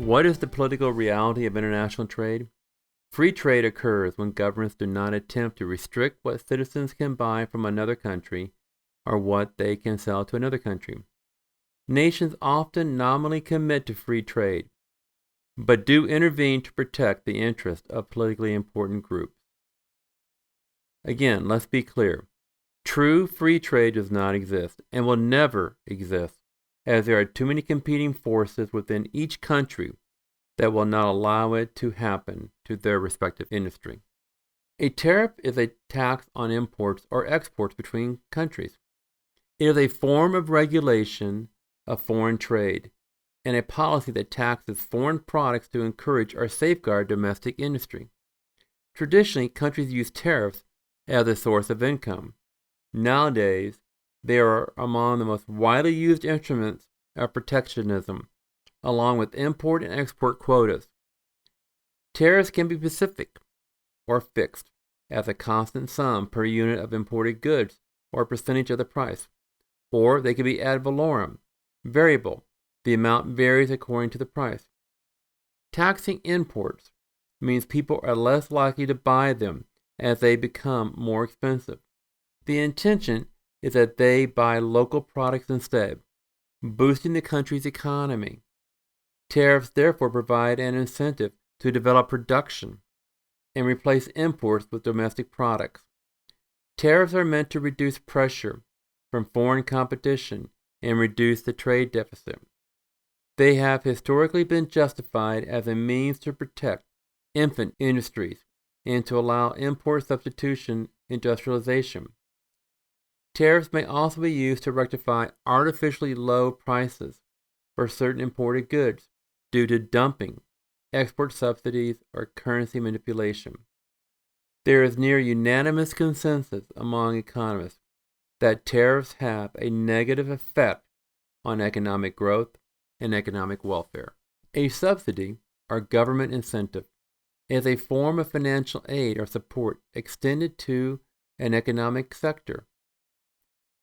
What is the political reality of international trade? Free trade occurs when governments do not attempt to restrict what citizens can buy from another country or what they can sell to another country. Nations often nominally commit to free trade, but do intervene to protect the interests of politically important groups. Again, let's be clear. True free trade does not exist and will never exist, as there are too many competing forces within each country that will not allow it to happen to their respective industry. A tariff is a tax on imports or exports between countries. It is a form of regulation of foreign trade and a policy that taxes foreign products to encourage or safeguard domestic industry. Traditionally, countries use tariffs as a source of income. Nowadays, they are among the most widely used instruments of protectionism, along with import and export quotas. Tariffs can be specific or fixed as a constant sum per unit of imported goods or a percentage of the price, or they can be ad valorem, variable. The amount varies according to the price. Taxing imports means people are less likely to buy them as they become more expensive. The intention is that they buy local products instead, boosting the country's economy. Tariffs therefore provide an incentive to develop production and replace imports with domestic products. Tariffs are meant to reduce pressure from foreign competition and reduce the trade deficit. They have historically been justified as a means to protect infant industries and to allow import substitution industrialization. Tariffs may also be used to rectify artificially low prices for certain imported goods due to dumping, export subsidies, or currency manipulation. There is near unanimous consensus among economists that tariffs have a negative effect on economic growth and economic welfare. A subsidy, or government incentive, is a form of financial aid or support extended to an economic sector,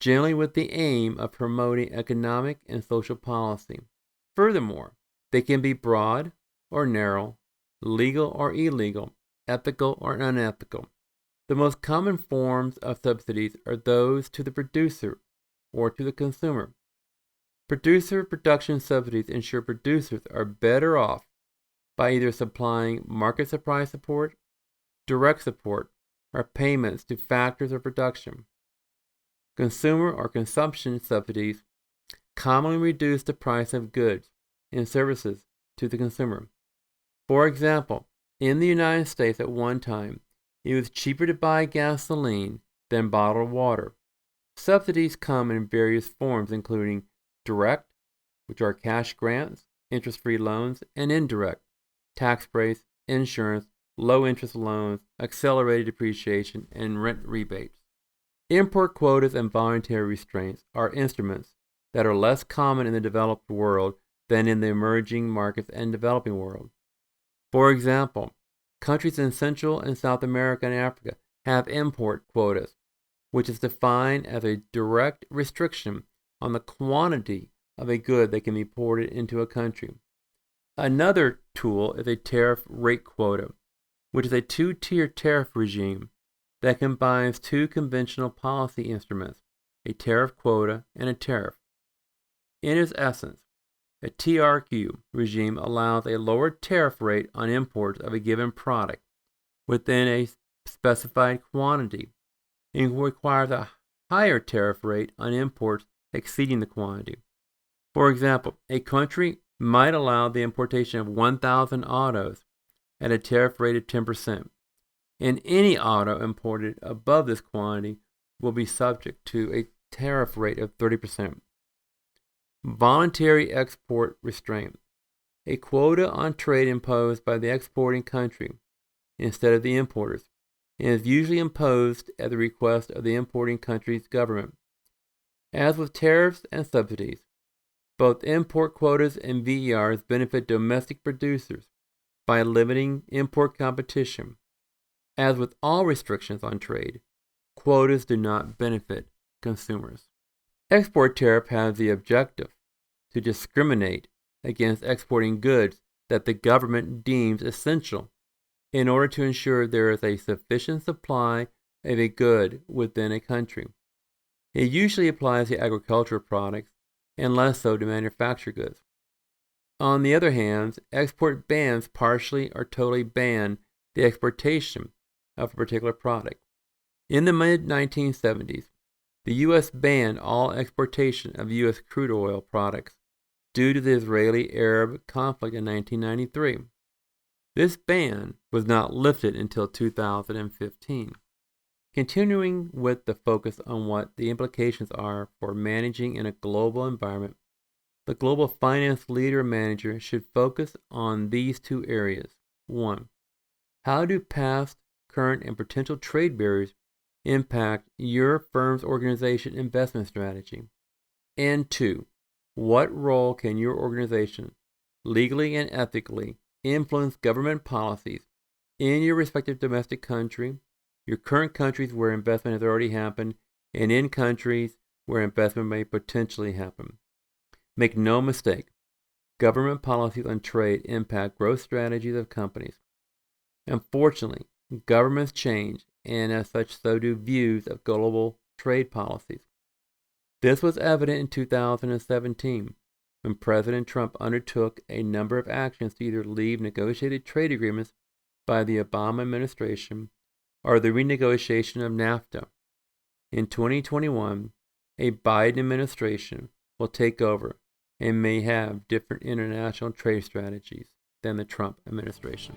generally with the aim of promoting economic and social policy. Furthermore, they can be broad or narrow, legal or illegal, ethical or unethical. The most common forms of subsidies are those to the producer or to the consumer. Producer production subsidies ensure producers are better off by either supplying market supply support, direct support, or payments to factors of production. Consumer or consumption subsidies commonly reduce the price of goods and services to the consumer. For example, in the United States at one time, it was cheaper to buy gasoline than bottled water. Subsidies come in various forms, including direct, which are cash grants, interest-free loans, and indirect, tax breaks, insurance, low-interest loans, accelerated depreciation, and rent rebates. Import quotas and voluntary restraints are instruments that are less common in the developed world than in the emerging markets and developing world. For example, countries in Central and South America and Africa have import quotas, which is defined as a direct restriction on the quantity of a good that can be imported into a country. Another tool is a tariff rate quota, which is a two-tier tariff regime that combines two conventional policy instruments, a tariff quota and a tariff. In its essence, a TRQ regime allows a lower tariff rate on imports of a given product within a specified quantity and requires a higher tariff rate on imports exceeding the quantity. For example, a country might allow the importation of 1,000 autos at a tariff rate of 10%, and any auto imported above this quantity will be subject to a tariff rate of 30%. Voluntary export restraint, a quota on trade imposed by the exporting country instead of the importers, and is usually imposed at the request of the importing country's government. As with tariffs and subsidies, both import quotas and VERs benefit domestic producers by limiting import competition. As with all restrictions on trade, quotas do not benefit consumers. Export tariff has the objective to discriminate against exporting goods that the government deems essential in order to ensure there is a sufficient supply of a good within a country. It usually applies to agricultural products and less so to manufactured goods. On the other hand, export bans partially or totally ban the exportation of a particular product. In the mid-1970s, the U.S. banned all exportation of U.S. crude oil products due to the Israeli-Arab conflict in 1993. This ban was not lifted until 2015. Continuing with the focus on what the implications are for managing in a global environment, the global finance leader manager should focus on these two areas. 1. How do past, current, and potential trade barriers impact your firm's organization investment strategy? And 2. What role can your organization, legally and ethically, influence government policies in your respective domestic country, your current countries where investment has already happened, and in countries where investment may potentially happen? Make no mistake, government policies on trade impact growth strategies of companies. Unfortunately, governments change, and as such, so do views of global trade policies. This was evident in 2017, when President Trump undertook a number of actions to either leave negotiated trade agreements by the Obama administration or the renegotiation of NAFTA. In 2021, a Biden administration will take over and may have different international trade strategies than the Trump administration.